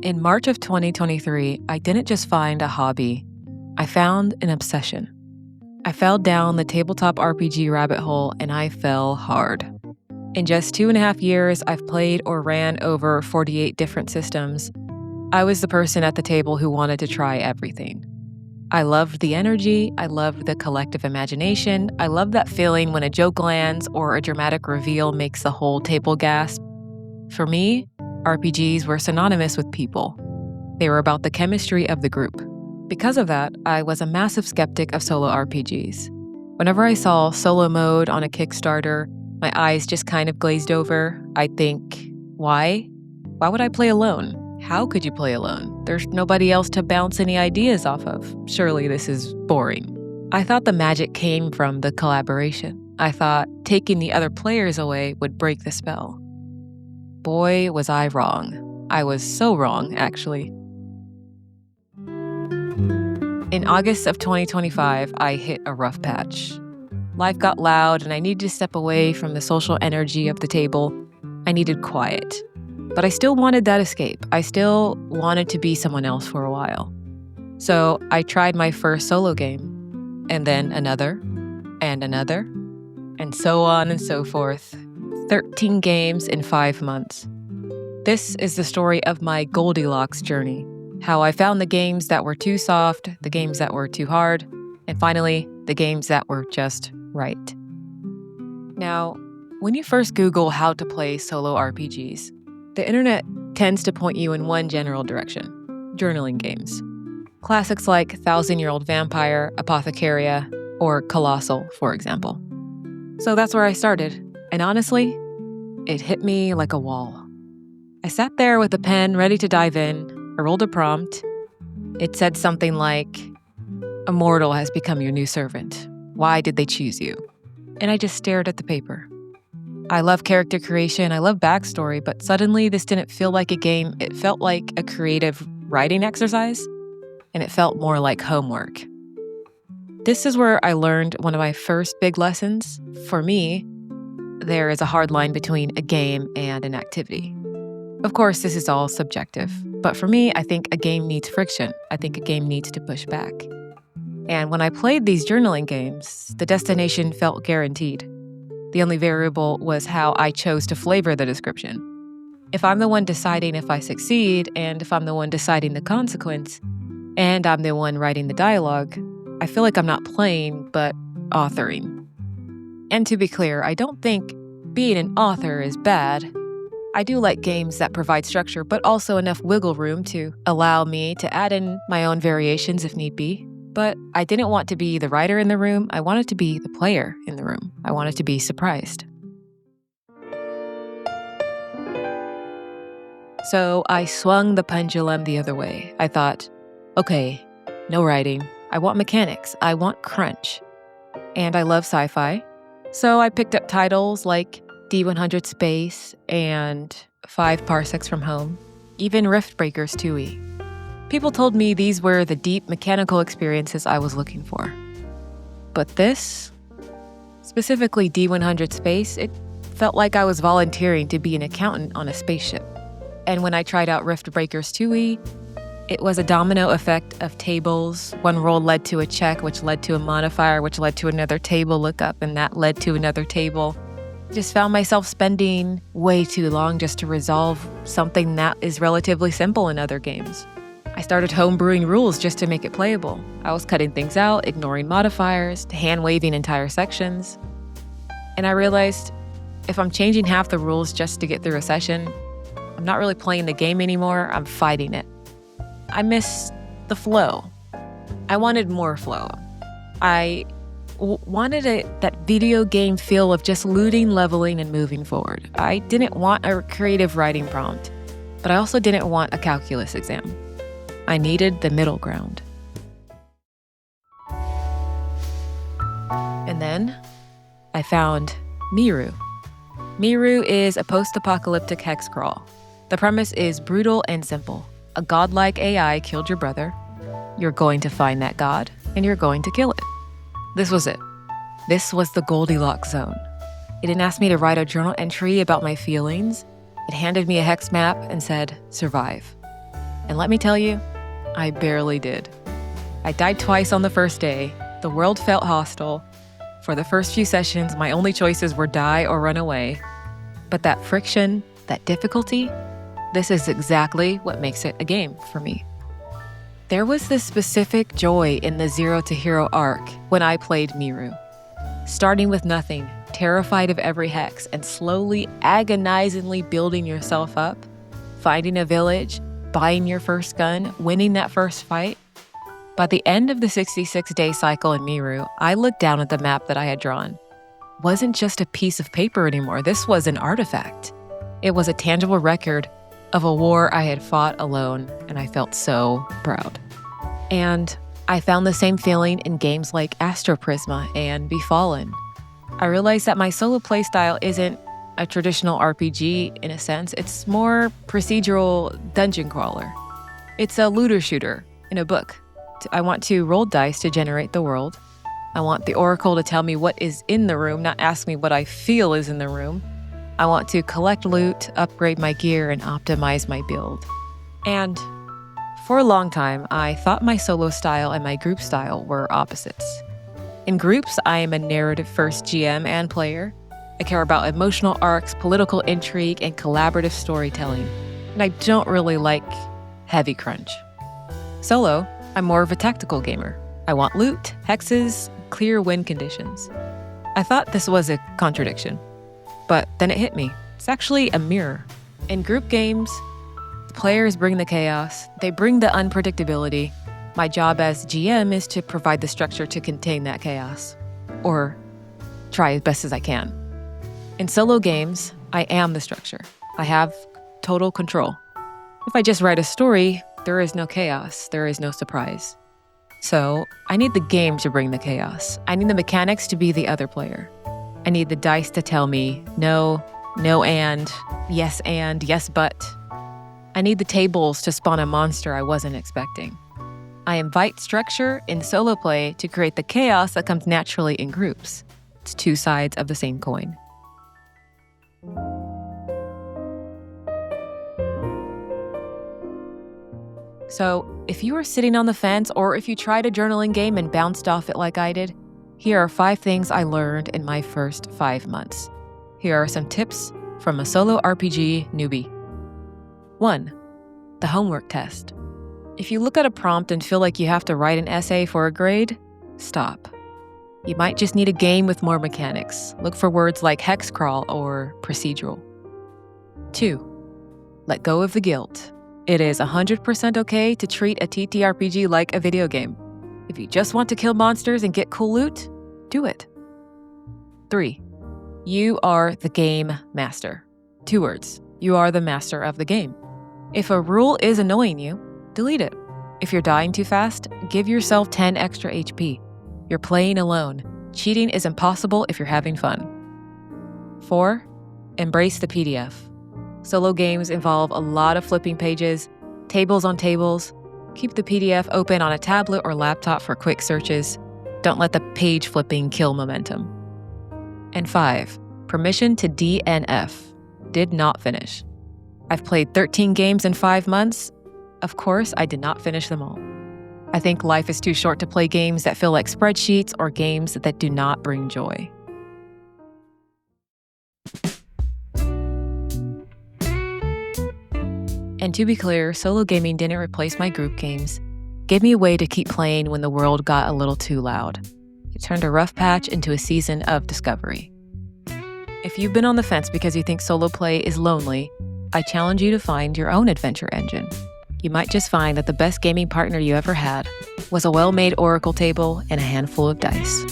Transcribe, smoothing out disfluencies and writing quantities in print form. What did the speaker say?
In March of 2023, I didn't just find a hobby, I found an obsession. I fell down the tabletop RPG rabbit hole and I fell hard. In just 2.5 years, I've played or ran over 48 different systems. I was the person at the table who wanted to try everything. I loved the energy, I loved the collective imagination, I loved that feeling when a joke lands or a dramatic reveal makes the whole table gasp. For me, RPGs were synonymous with people. They were about the chemistry of the group. Because of that, I was a massive skeptic of solo RPGs. Whenever I saw solo mode on a Kickstarter, my eyes just kind of glazed over. I'd think, why? Why would I play alone? How could you play alone? There's nobody else to bounce any ideas off of. Surely this is boring. I thought the magic came from the collaboration. I thought taking the other players away would break the spell. Boy, was I wrong. I was so wrong, actually. In August of 2025, I hit a rough patch. Life got loud and I needed to step away from the social energy of the table. I needed quiet. But I still wanted that escape. I still wanted to be someone else for a while. So I tried my first solo game, and then another, and another, and so on and so forth. 13 games in 5 months. This is the story of my Goldilocks journey. How I found the games that were too soft, the games that were too hard, and finally, the games that were just right. Now, when you first Google how to play solo RPGs, the internet tends to point you in one general direction: journaling games. Classics like Thousand Year Old Vampire, Apothecaria, or Colossal, for example. So that's where I started. And honestly, it hit me like a wall. I sat there with a pen ready to dive in. I rolled a prompt. It said something like, "A mortal has become your new servant. Why did they choose you?" And I just stared at the paper. I love character creation, I love backstory, but suddenly this didn't feel like a game. It felt like a creative writing exercise, and it felt more like homework. This is where I learned one of my first big lessons. For me, there is a hard line between a game and an activity. Of course, this is all subjective, but for me, I think a game needs friction. I think a game needs to push back. And when I played these journaling games, the destination felt guaranteed. The only variable was how I chose to flavor the description. If I'm the one deciding if I succeed, and if I'm the one deciding the consequence, and I'm the one writing the dialogue, I feel like I'm not playing, but authoring. And to be clear, I don't think being an author is bad. I do like games that provide structure, but also enough wiggle room to allow me to add in my own variations if need be. But I didn't want to be the writer in the room. I wanted to be the player in the room. I wanted to be surprised. So I swung the pendulum the other way. I thought, okay, no writing. I want mechanics. I want crunch. And I love sci-fi. So I picked up titles like D100 Space and 5 Parsecs from Home, even Riftbreakers 2E. People told me these were the deep mechanical experiences I was looking for. But this, specifically D100 Space, it felt like I was volunteering to be an accountant on a spaceship. And when I tried out Riftbreakers 2E, it was a domino effect of tables. One roll led to a check, which led to a modifier, which led to another table lookup, and that led to another table. Just found myself spending way too long just to resolve something that is relatively simple in other games. I started homebrewing rules just to make it playable. I was cutting things out, ignoring modifiers, hand-waving entire sections. And I realized if I'm changing half the rules just to get through a session, I'm not really playing the game anymore, I'm fighting it. I miss the flow. I wanted more flow. I wanted that video game feel of just looting, leveling, and moving forward. I didn't want a creative writing prompt, but I also didn't want a calculus exam. I needed the middle ground. And then I found MIRU. MIRU is a post-apocalyptic hex crawl. The premise is brutal and simple. A godlike AI killed your brother. You're going to find that god, and you're going to kill it. This was it. This was the Goldilocks zone. It didn't ask me to write a journal entry about my feelings. It handed me a hex map and said, survive. And let me tell you, I barely did. I died twice on the first day. The world felt hostile. For the first few sessions, my only choices were die or run away. But that friction, that difficulty, this is exactly what makes it a game for me. There was this specific joy in the Zero to Hero arc when I played MIRU. Starting with nothing, terrified of every hex, and slowly, agonizingly building yourself up, finding a village, buying your first gun, winning that first fight. By the end of the 66-day cycle in MIRU, I looked down at the map that I had drawn. It wasn't just a piece of paper anymore. This was an artifact. It was a tangible record of a war I had fought alone, and I felt so proud. And I found the same feeling in games like Astro Prisma and Befallen. I realized that my solo playstyle isn't a traditional RPG in a sense. It's more procedural dungeon crawler. It's a looter shooter in a book. I want to roll dice to generate the world. I want the oracle to tell me what is in the room, not ask me what I feel is in the room. I want to collect loot, upgrade my gear, and optimize my build. And for a long time, I thought my solo style and my group style were opposites. In groups, I am a narrative-first GM and player. I care about emotional arcs, political intrigue, and collaborative storytelling. And I don't really like heavy crunch. Solo, I'm more of a tactical gamer. I want loot, hexes, clear win conditions. I thought this was a contradiction, but then it hit me. It's actually a mirror. In group games, the players bring the chaos, they bring the unpredictability. My job as GM is to provide the structure to contain that chaos, or try as best as I can. In solo games, I am the structure. I have total control. If I just write a story, there is no chaos, there is no surprise. So I need the game to bring the chaos. I need the mechanics to be the other player. I need the dice to tell me no and, yes but. I need the tables to spawn a monster I wasn't expecting. I invite structure in solo play to create the chaos that comes naturally in groups. It's two sides of the same coin. So, if you are sitting on the fence or if you tried a journaling game and bounced off it like I did, here are 5 things I learned in my first 5 months. Here are some tips from a solo RPG newbie. 1. The homework test. If you look at a prompt and feel like you have to write an essay for a grade, stop. You might just need a game with more mechanics. Look for words like hex crawl or procedural. 2. Let go of the guilt. It is 100% okay to treat a TTRPG like a video game. If you just want to kill monsters and get cool loot, do it. 3. You are the game master. 2 words. You are the master of the game. If a rule is annoying you, delete it. If you're dying too fast, give yourself 10 extra HP. You're playing alone. Cheating is impossible if you're having fun. 4. Embrace the PDF. Solo games involve a lot of flipping pages, tables on tables. Keep the PDF open on a tablet or laptop for quick searches. Don't let the page flipping kill momentum. And 5. Permission to DNF. Did not finish. I've played 13 games in 5 months. Of course, I did not finish them all. I think life is too short to play games that feel like spreadsheets or games that do not bring joy. And to be clear, solo gaming didn't replace my group games. It gave me a way to keep playing when the world got a little too loud. It turned a rough patch into a season of discovery. If you've been on the fence because you think solo play is lonely, I challenge you to find your own adventure engine. You might just find that the best gaming partner you ever had was a well-made oracle table and a handful of dice.